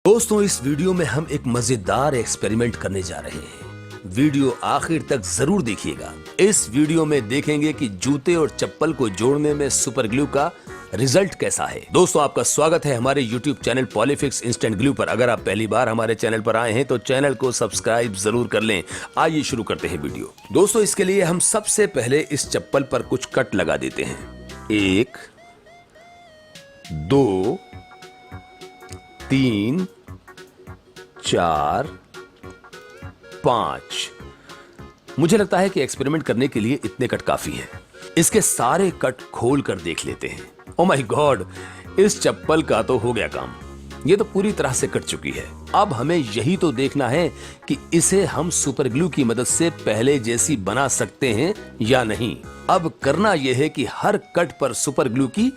दोस्तों, इस वीडियो में हम एक मजेदार एक्सपेरिमेंट करने जा रहे हैं। वीडियो आखिर तक जरूर देखिएगा। इस वीडियो में देखेंगे कि जूते और चप्पल को जोड़ने में सुपर ग्लू का रिजल्ट कैसा है। दोस्तों, आपका स्वागत है हमारे YouTube channel Polyfix instant glue पर। अगर आप पहली बार हमारे चैनल पर आए हैं तो चैनल को सब्सक्राइब जरूर कर लें। आइए शुरू करते हैं वीडियो। दोस्तों, इसके लिए हम सबसे पहले इस चप्पल पर कुछ कट लगा देते हैं। 1 2 3 4 5। मुझे लगता है कि एक्सपेरिमेंट करने के लिए इतने कट काफी हैं। इसके सारे कट खोल कर देख लेते हैं। ओह माय गॉड, इस चप्पल का तो हो गया काम। ये तो पूरी तरह से कट चुकी है। अब हमें यही तो देखना है कि इसे हम सुपर ग्लू की मदद से पहले जैसी बना सकते हैं या नहीं। अब करना यह है कि हर कट पर सुपर ग्लू की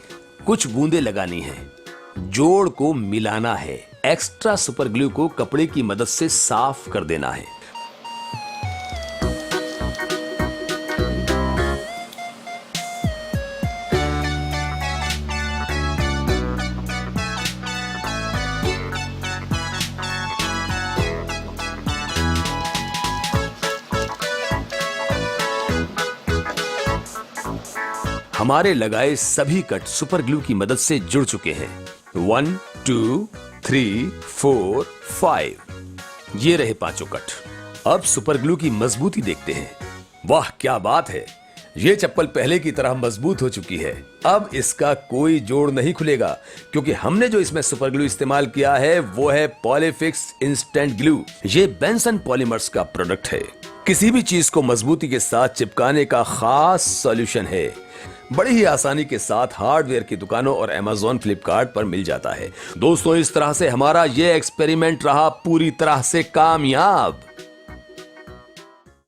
कुछ बूंदें लगानी है, जोड़ को मिलाना है, एक्स्ट्रा सुपर ग्लू को कपड़े की मदद से साफ कर देना है। हमारे लगाए सभी कट सुपर ग्लू की मदद से जुड़ चुके हैं। 1 2 3 4 5। ये रहे पांचों कट। अब सुपर ग्लू की मजबूती देखते हैं। वाह क्या बात है, ये चप्पल पहले की तरह मजबूत हो चुकी है। अब इसका कोई जोड़ नहीं खुलेगा क्योंकि हमने जो इसमें सुपर ग्लू इस्तेमाल किया है वो है पॉलीफिक्स इंस्टेंट ग्लू। ये बेंसन पॉलीमर्स का प्रोडक्ट है। किसी भी चीज को मजबूती के साथ चिपकाने का खास सॉल्यूशन है। बड़ी ही आसानी के साथ हार्डवेयर की दुकानों और Amazon फ्लिपकार्ट पर मिल जाता है। दोस्तों, इस तरह से हमारा ये एक्सपेरिमेंट रहा पूरी तरह से कामयाब।